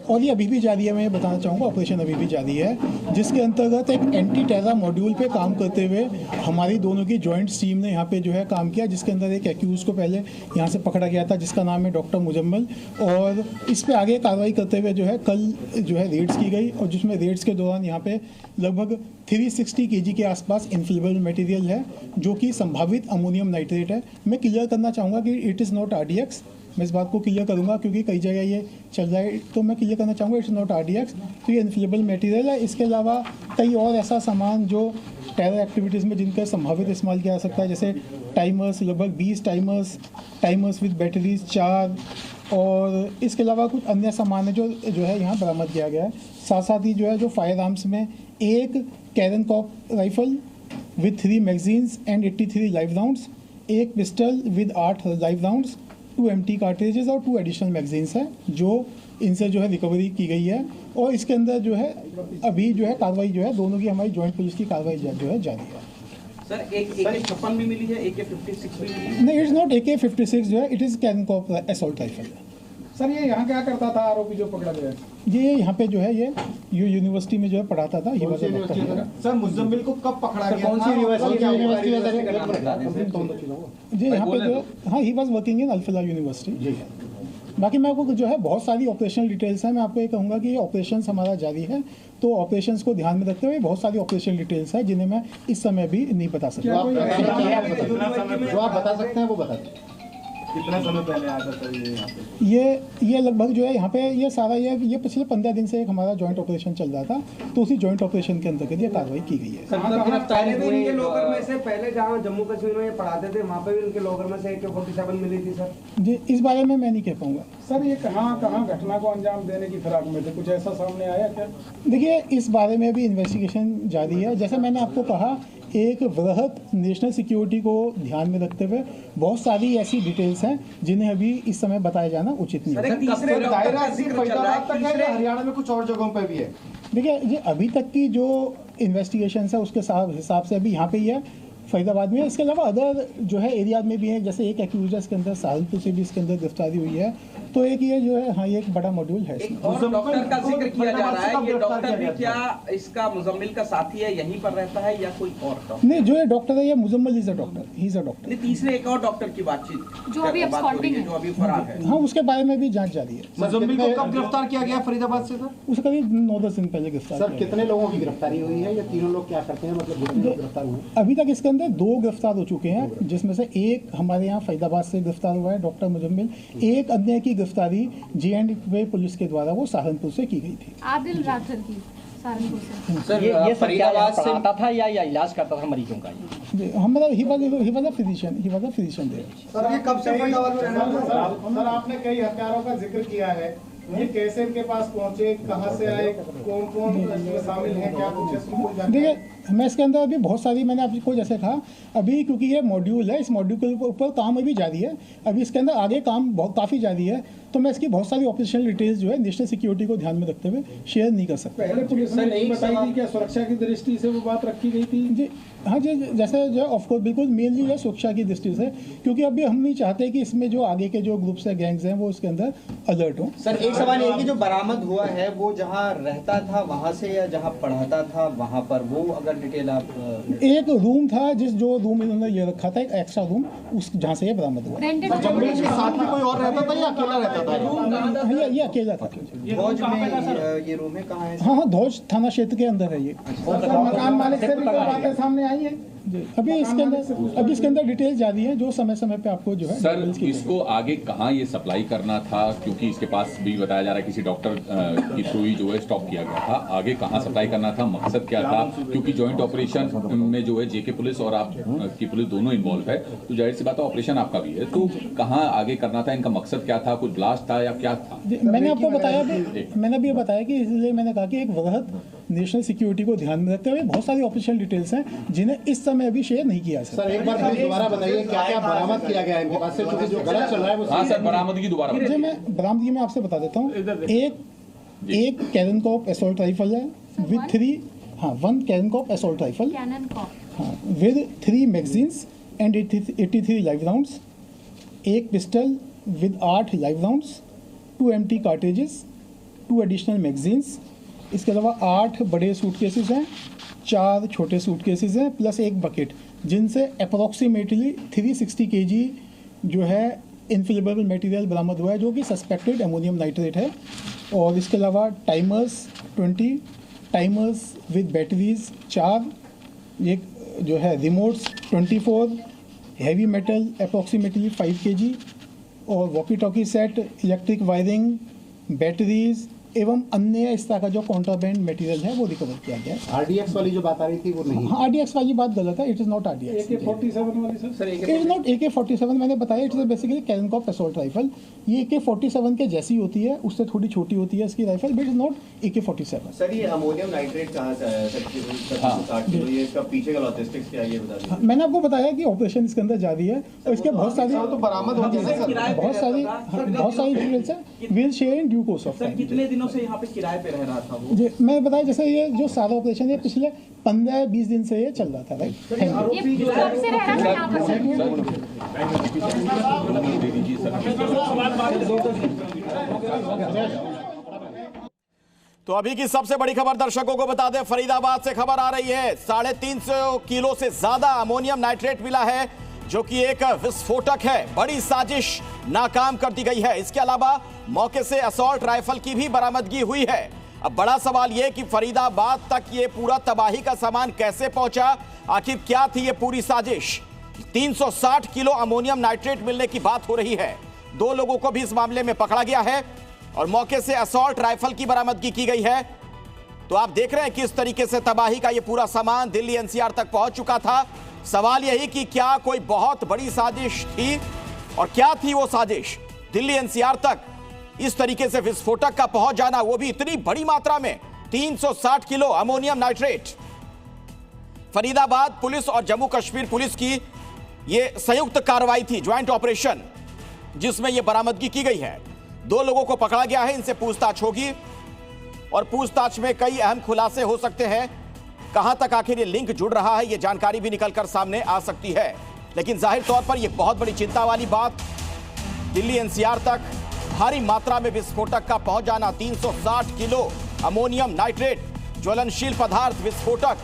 और ये अभी भी जारी है। मैं ये बताना चाहूँगा, ऑपरेशन अभी भी जारी है, जिसके अंतर्गत एक एंटी टेरर मॉड्यूल पे काम करते हुए हमारी दोनों की जॉइंट टीम ने यहाँ पे जो है काम किया, जिसके अंदर एक एक्यूज़ को पहले यहाँ से पकड़ा गया था जिसका नाम है डॉक्टर मुजम्मल, और इस पे आगे कार्रवाई करते हुए जो है कल जो है रेड्स की गई, और जिसमें रेड्स के दौरान यहाँ पे लगभग 360 kg के आसपास इन्फ्लेमेबल मटेरियल है जो कि संभावित अमोनियम नाइट्रेट है। मैं क्लियर करना चाहूँगा कि इट इज़ नॉट RDX। मैं इस बात को क्लियर करूंगा क्योंकि कई जगह ये चल रहा है, तो मैं क्लियर करना चाहूँगा इट्स नॉट RDX। तो ये इन्फ्लेमेबल मटेरियल है। इसके अलावा कई और ऐसा सामान जो टेरर एक्टिविटीज़ में जिनका संभावित इस्तेमाल किया जा सकता है, जैसे टाइमर्स, लगभग 20 टाइमर्स विद बैटरीज 4, और इसके अलावा कुछ अन्य सामान है जो है यहाँ बरामद किया गया है। साथ साथ ही जो है जो फायर आर्म्स में एक Krinkov rifle with 3 magazines and 83 live rounds, एक pistol with 8 live rounds, 2 empty cartridges और 2 एडिशनल मैगजीन्स हैं जो इनसे जो है रिकवरी की गई है। और इसके अंदर जो है अभी जो है कार्रवाई जो है दोनों की हमारी जॉइंट पुलिस की कार्रवाई जो है जारी है। सर एक AK-56 भी मिली है, AK-56 भी मिली है? नहीं, इट्स नॉट AK-56 जो है, it is Krinkov assault rifle. Sir ये यहाँ क्या करता था आरोपी जो पकड़ा गया? ये यहाँ पे जो है ये यूनिवर्सिटी में जो है पढ़ाता था। ये सर मुजम्मिल को कब पकड़ा गया? कौन सी यूनिवर्सिटी जी यहाँ पे जो, हाँ, he was working in Al-Falah university. बाकी मैं आपको जो है बहुत सारी ऑपरेशनल डिटेल्स हैं। मैं आपको ये कहूँगा कि ये ऑपरेशंस हमारा जारी है, तो ऑपरेशंस को ध्यान में रखते हुए बहुत सारी ऑपरेशनल डिटेल्स हैं जिन्हें मैं इस समय भी नहीं बता सकता। जो आप बता सकते हैं वो बता दें। कितना समय पहले आया था ये यहाँ पे? ये लगभग जो है यहाँ पे ये सारा ये पिछले 15 दिन से एक हमारा जॉइंट ऑपरेशन चल रहा था, तो उसी जॉइंट ऑपरेशन के अंतर्गत ये कार्रवाई की गई है। इनके लॉकर में से पहले जहाँ जम्मू कश्मीर में ये पढ़ाते थे वहाँ पे भी इनके लॉकर में से AK-47 मिली थी सर? जी, इस बारे में मैं नहीं कह पाऊँगा। सर ये कहाँ घटना को अंजाम देने की फिराक में थे, कुछ ऐसा सामने आया क्या? देखिए, इस बारे में भी इन्वेस्टिगेशन जारी है। जैसे मैंने आपको कहा, एक वृहद नेशनल सिक्योरिटी को ध्यान में रखते हुए बहुत सारी ऐसी डिटेल्स हैं जिन्हें अभी इस समय बताया जाना उचित नहीं है। हरियाणा में कुछ और जगहों पे भी है? देखिए, ये अभी तक की जो इन्वेस्टिगेशन है उसके हिसाब से अभी यहाँ पे ही है, फरीदाबाद में। इसके अलावा अदर जो है एरिया में भी है, जैसे एक एक्यूजर इसके अंदर सहारनपुर से भी इसके अंदर गिरफ्तारी हुई है। तो एक ये जो है, हाँ, ये एक बड़ा मॉड्यूल है। एक और डॉक्टर का जिक्र किया जा रहा है, ये डॉक्टर भी क्या इसका मुजम्मिल का साथी है, यहीं पर रहता है या कोई और डॉक्टर? नहीं, जो ये डॉक्टर है ये Muzammil is a doctor, he is a doctor. नहीं, तीसरे एक और डॉक्टर की बातचीत जो अभी फरार है। हाँ, उसके बारे में भी जांच जारी है। मुजम्मिल को कब गिरफ्तार किया गया फरीदाबाद से? सर उसे करीब 9-10 दिन पहले गिरफ्तार सर कितने लोगों की गिरफ्तारी हुई है? ये तीनों लोग क्या करते हैं, मतलब कितने लोग गिरफ्तार हुए? अभी तक इसके अंदर 2 गिरफ्तार हो चुके हैं, जिसमें से एक हमारे यहाँ फरीदाबाद से गिरफ्तार हुआ है डॉक्टर मुजम्मिल। एक अन्य की गिरफ्तारी J&K पुलिस के द्वारा वो सहारनपुर से की गई थी। आदिल राठर की सहारनपुर से। सर ये फरीदाबाद से आता था या इलाज करता था मरीजों का? हमारा ही was a physician there. Sir ये कब से फरीदाबाद में रहना था? सर आपने कई हत्यारों का जिक्र किया है, ये कैसे इनके पास पहुंचे, कहां से आए, कौन इसमें शामिल हैं, क्या कुछ इसमें? देखिए, मैं इसके अंदर अभी बहुत सारी, मैंने आपको जैसे कहा अभी, क्योंकि ये मॉड्यूल है, इस मॉड्यूल के ऊपर काम अभी जारी है, अभी इसके अंदर आगे काम काफ़ी जारी है, तो मैं इसकी बहुत सारी ऑपरेशनल डिटेल्स जो है नेशनल सिक्योरिटी को ध्यान में रखते हुए शेयर नहीं कर सकता। पहले पुलिस ने नहीं बताई थी क्या सुरक्षा की दृष्टि से वो बात रखी गई थी? जी हाँ जी, जैसे जो ऑफकोर्स बिल्कुल मेनली है सुरक्षा की दृष्टि से, क्योंकि अभी हम नहीं चाहते कि इसमें जो आगे के जो ग्रुप्स है, गैंग्स हैं, वो उसके अंदर अलर्ट हो। सर एक सवाल ये कि जो बरामद हुआ है वो जहाँ रहता था वहाँ से या जहाँ पढ़ाता था वहाँ पर, वो अगर डिटेल आप? एक रूम था, जो रूम इन्होंने ये रखा था, एक एक्स्ट्रा रूम, उस जहाँ से ये बरामद हुआ। जंगल के साथ में कोई और रहता था या अकेला रहता था? ये अकेला था। धौज में ये रूम है, कहाँ है? हाँ, धौज थाना क्षेत्र के अंदर है ये। मकान मालिक से भी बातें सामने आई है? अभी इसके अंदर डिटेल जारी है, जो समय समय पे आपको जो है। सर इसको आगे कहाँ ये सप्लाई करना था, क्योंकि इसके पास भी बताया जा रहा है किसी डॉक्टर की थ्रू ही जो है स्टॉक किया गया था, आगे कहाँ सप्लाई करना था, मकसद क्या था? क्योंकि जॉइंट ऑपरेशन में जो है JK पुलिस और आप की पुलिस दोनों इन्वॉल्व है, तो जाहिर सी बात है ऑपरेशन आपका भी है, तो कहाँ आगे करना था, इनका मकसद क्या था, कुछ ब्लास्ट था या क्या था? मैंने आपको बताया, मैंने भी बताया कि इसलिए मैंने कहा कि एक वृहद नेशनल सिक्योरिटी को ध्यान में रखते हुए बहुत सारी ऑपरेशनल डिटेल्स हैं जिन्हें इस समय अभी शेयर नहीं किया सर एक बार दोबारा बताइए क्या क्या बरामद किया गया है इनके पास से, क्योंकि जो गलत चल रहा है वो। हाँ सर, बरामदगी दोबारा मैं बरामदगी में आपसे बता देता हूँ। एक कैरनकॉप असॉल्ट राइफल है with 1 Krinkov assault rifle with 3 magazines and 83 live rounds, एक pistol with 8 live rounds, 2 empty cartridges, 2 additional magazines, इसके अलावा 8 बड़े सूटकेसेस हैं, 4 छोटे सूटकेसेस हैं, प्लस एक बकेट, जिनसे अप्रॉक्सीमेटली 360 kg जो है इनफ्लेमेबल मटेरियल बरामद हुआ है, जो कि सस्पेक्टेड अमोनियम नाइट्रेट है। और इसके अलावा टाइमर्स 20, टाइमर्स विद बैटरीज 4, एक जो है remotes 24, heavy metal approximately 5 kg, और walkie talkie set, electric wiring, batteries एवं अन्य इस तरह का जो कॉन्ट्राबैंड मटेरियल है वो रिकवर किया गया है। आरडीएक्स वाली जो बात आ रही थी वो नहीं, हाँ, RDX वाली बात गलत है, it is not RDX। AK-47 वाली sir, it is not AK-47, मैंने बताया it is basically Krinkov assault rifle. ये AK-47 के जैसी होती है, उससे थोड़ी छोटी होती है इसकी rifle, but it is not AK-47। Sir ये अमोनियम नाइट्रेट कहाँ से आया है सर? 60 किलो, ये इसका पीछे का लॉजिस्टिक्स क्या है ये बता दीजिए। मैंने आपको बताया कि ऑपरेशन इसके अंदर जारी है और इसके बहुत सारी डिटेल्स हैं, will share in due course of time. कितने दिनों से यहाँ पे किराए पे रह रहा था वो? जी, मैं बताया जैसे ये जो सारा ऑपरेशन है पिछले 15-20 दिन से ये चल रहा था, राइट। ये कब से रह रहा था यहाँ पर सर? दे दीजिए तो अभी की सबसे बड़ी खबर दर्शकों को बता दें, फरीदाबाद से खबर आ रही है। 350 किलो से ज्यादा अमोनियम नाइट्रेट मिला है, जो कि एक विस्फोटक है। बड़ी साजिश नाकाम कर दी गई है। इसके अलावा मौके से असॉल्ट राइफल की भी बरामदगी हुई है। अब बड़ा सवाल यह कि फरीदाबाद तक ये पूरा तबाही का सामान कैसे पहुंचा, आखिर क्या थी ये पूरी साजिश। 360 किलो अमोनियम नाइट्रेट मिलने की बात हो रही है। 2 लोगों को भी इस मामले में पकड़ा गया है और मौके से असॉल्ट राइफल की बरामदगी की गई है। तो आप देख रहे हैं किस तरीके से तबाही का ये पूरा सामान दिल्ली NCR तक पहुंच चुका था। सवाल यही कि क्या कोई बहुत बड़ी साजिश थी, और क्या थी वो साजिश। दिल्ली NCR तक इस तरीके से विस्फोटक का पहुंच जाना, वो भी इतनी बड़ी मात्रा में, 360 kilo ammonium nitrate. Faridabad police और जम्मू कश्मीर पुलिस की ये संयुक्त कार्रवाई थी, ज्वाइंट ऑपरेशन, जिसमें यह बरामदगी की गई है। 2 लोगों को पकड़ा गया है, इनसे पूछताछ होगी और पूछताछ में कई अहम खुलासे हो सकते हैं। कहां तक आखिर ये लिंक जुड़ रहा है, ये जानकारी भी निकलकर सामने आ सकती है। लेकिन जाहिर तौर पर यह बहुत बड़ी चिंता वाली बात, दिल्ली NCR तक भारी मात्रा में विस्फोटक का पहुंच जाना। 360 किलो अमोनियम नाइट्रेट, ज्वलनशील पदार्थ, विस्फोटक,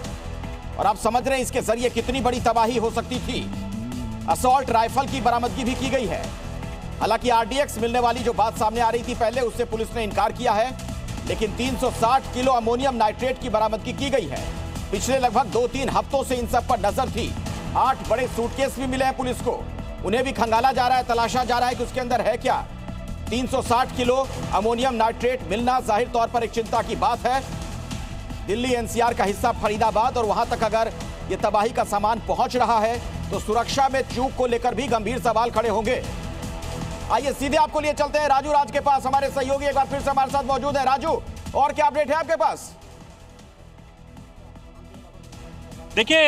और आप समझ रहे हैं इसके जरिए कितनी बड़ी तबाही हो सकती थी। असॉल्ट राइफल की बरामदगी भी की गई है। हालांकि RDX मिलने वाली जो बात सामने आ रही थी पहले, उससे पुलिस ने इनकार किया है, लेकिन 360 किलो अमोनियम नाइट्रेट की बरामदगी की गई है। पिछले लगभग 2-3 हफ्तों से इन सब पर नजर थी। 8 बड़े सूटकेस भी मिले हैं पुलिस को, उन्हें भी खंगाला जा रहा है, तलाशा जा रहा है कि उसके अंदर है क्या। 360 किलो अमोनियम नाइट्रेट मिलना जाहिर तौर पर एक चिंता की बात है। दिल्ली NCR का हिस्सा फरीदाबाद, और वहां तक अगर ये तबाही का सामान पहुंच रहा है तो सुरक्षा में चूक को लेकर भी गंभीर सवाल खड़े होंगे। आइए सीधे आपको लिए चलते हैं राजू राज के पास। हमारे सहयोगी एक बार फिर से हमारे साथ मौजूद है। राजू, और क्या अपडेट है आपके पास? देखिए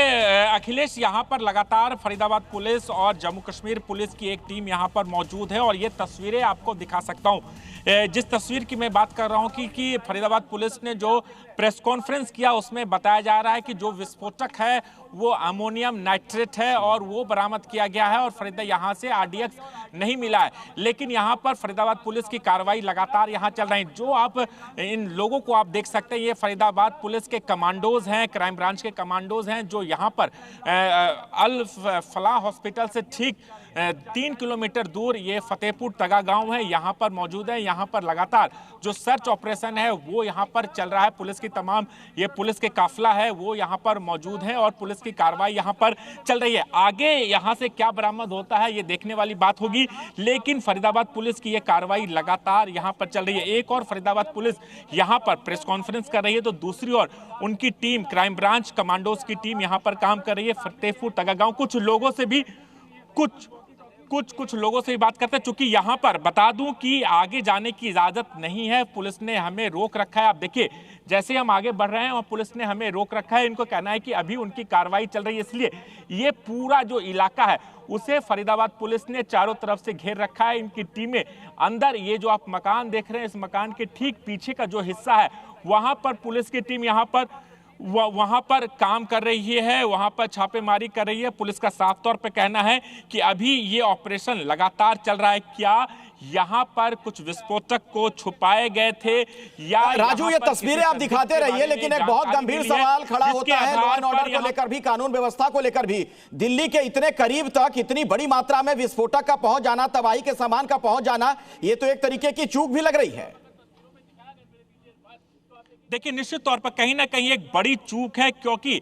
अखिलेश, यहाँ पर लगातार फरीदाबाद पुलिस और जम्मू कश्मीर पुलिस की एक टीम यहाँ पर मौजूद है और ये तस्वीरें आपको दिखा सकता हूँ। जिस तस्वीर की मैं बात कर रहा हूँ कि फरीदाबाद पुलिस ने जो प्रेस कॉन्फ्रेंस किया, उसमें बताया जा रहा है कि जो विस्फोटक है वो अमोनियम नाइट्रेट है और वो बरामद किया गया है, और फरीदा यहाँ से RDX नहीं मिला है। लेकिन यहाँ पर फरीदाबाद पुलिस की कार्रवाई लगातार यहाँ चल रही है। जो आप इन लोगों को आप देख सकते हैं, ये फरीदाबाद पुलिस के कमांडोज हैं, क्राइम ब्रांच के कमांडोज हैं, जो यहाँ पर अल फलाह हॉस्पिटल से ठीक 3 किलोमीटर दूर ये फतेहपुर तगा गांव है, यहाँ पर मौजूद है। यहाँ पर लगातार जो सर्च ऑपरेशन है वो यहाँ पर चल रहा है। पुलिस की तमाम ये पुलिस के काफिला है वो यहाँ पर मौजूद है और पुलिस की कार्रवाई यहाँ पर चल रही है। आगे यहाँ से क्या बरामद होता है ये देखने वाली बात होगी, लेकिन फरीदाबाद पुलिस की ये कार्रवाई लगातार यहाँ पर चल रही है। एक और फरीदाबाद पुलिस यहाँ पर प्रेस कॉन्फ्रेंस कर रही है, तो दूसरी ओर उनकी टीम, क्राइम ब्रांच कमांडोज की टीम यहाँ पर काम कर रही है फतेहपुर तगा गांव। कुछ लोगों से भी कुछ लोगों से भी बात करते हैं, चूंकि यहाँ पर बता दूं कि आगे जाने की इजाजत नहीं है, पुलिस ने हमें रोक रखा है। आप देखिए जैसे हम आगे बढ़ रहे हैं और पुलिस ने हमें रोक रखा है। इनको कहना है कि अभी उनकी कार्रवाई चल रही है, इसलिए ये पूरा जो इलाका है उसे फरीदाबाद पुलिस ने चारों तरफ से घेर रखा है। इनकी टीमें अंदर, ये जो आप मकान देख रहे हैं, इस मकान के ठीक पीछे का जो हिस्सा है वहां पर पुलिस की टीम वहां पर काम कर रही है, वहां पर छापेमारी कर रही है। पुलिस का साफ तौर पे कहना है कि अभी ये ऑपरेशन लगातार चल रहा है। क्या यहाँ पर कुछ विस्फोटक को छुपाए गए थे या राजू, ये तस्वीरें आप दिखाते रहिए, लेकिन एक बहुत गंभीर सवाल खड़ा होता है लॉ एंड ऑर्डर को लेकर भी, कानून व्यवस्था को लेकर भी। दिल्ली के इतने करीब तक इतनी बड़ी मात्रा में विस्फोटक का पहुंच जाना, तबाही के सामान का पहुंच जाना, ये तो एक तरीके की चूक भी लग रही है। देखिए, निश्चित तौर पर कहीं ना कहीं एक बड़ी चूक है, क्योंकि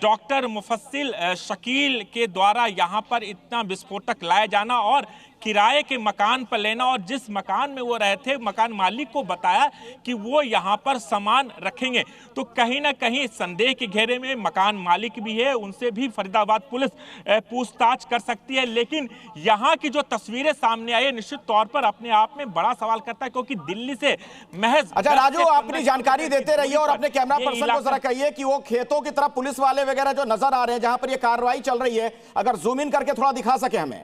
डॉक्टर मुफस्सिल शकील के द्वारा यहां पर इतना विस्फोटक लाया जाना और किराए के मकान पर लेना, और जिस मकान में वो रहे थे मकान मालिक को बताया कि वो यहाँ पर सामान रखेंगे, तो कहीं ना कहीं संदेह के घेरे में मकान मालिक भी है, उनसे भी फरीदाबाद पुलिस पूछताछ कर सकती है। लेकिन यहाँ की जो तस्वीरें सामने आई है, निश्चित तौर पर अपने आप में बड़ा सवाल करता है, क्योंकि दिल्ली से महज अच्छा राजू, अपनी जानकारी देते रहिए और अपने कैमरा पर्सन को जरा कहिए कि वो खेतों की तरफ पुलिस वाले वगैरह जो नजर आ रहे हैं जहां पर ये कार्रवाई चल रही है, अगर जूम इन करके थोड़ा दिखा सके हमें।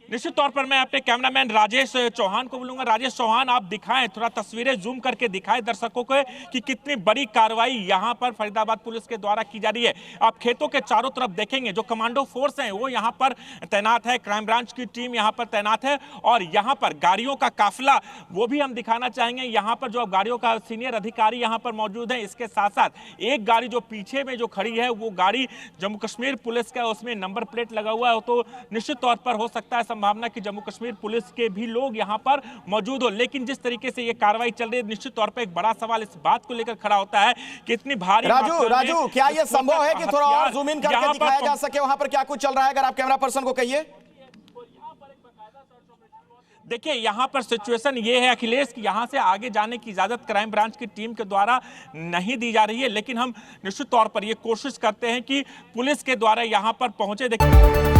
निश्चित तौर पर मैं अपने कैमरामैन राजेश चौहान को बोलूंगा। राजेश चौहान, आप दिखाएं, थोड़ा तस्वीरें जूम करके दिखाएं दर्शकों को कि कितनी बड़ी कार्रवाई यहां पर फरीदाबाद पुलिस के द्वारा की जा रही है। आप खेतों के चारों तरफ देखेंगे, जो कमांडो फोर्स हैं वो यहां पर तैनात है, क्राइम ब्रांच की टीम यहां पर तैनात है, और यहां पर गाड़ियों का काफिला वो भी हम दिखाना चाहेंगे। यहां पर जो गाड़ियों का सीनियर अधिकारी यहां पर मौजूद है, इसके साथ साथ एक गाड़ी जो पीछे में जो खड़ी है वो गाड़ी जम्मू कश्मीर पुलिस का, उसमें नंबर प्लेट लगा हुआ है, तो निश्चित तौर पर हो सकता है संभावना कि जम्मू कश्मीर पुलिस के भी लोग यहां पर मौजूद हो। लेकिन जिस तरीके से ये कार्रवाई चल रही है, निश्चित तौर पर एक बड़ा सवाल इस बात को लेकर खड़ा होता है कि इतनी भारी राजू, क्या यह संभव है कि थोड़ा और जूम इन करके दिखाया जा सके वहां पर क्या कुछ चल रहा है? अगर आप कैमरा पर्सन को कहिए। देखिए, यहां पर सिचुएशन ये है अखिलेश कि यहां से आगे जाने की इजाजत क्राइम ब्रांच की टीम के द्वारा नहीं दी जा रही है, लेकिन हम निश्चित तौर पर ये कोशिश करते हैं कि पुलिस के द्वारा यहां पर पहुंचे। देखिए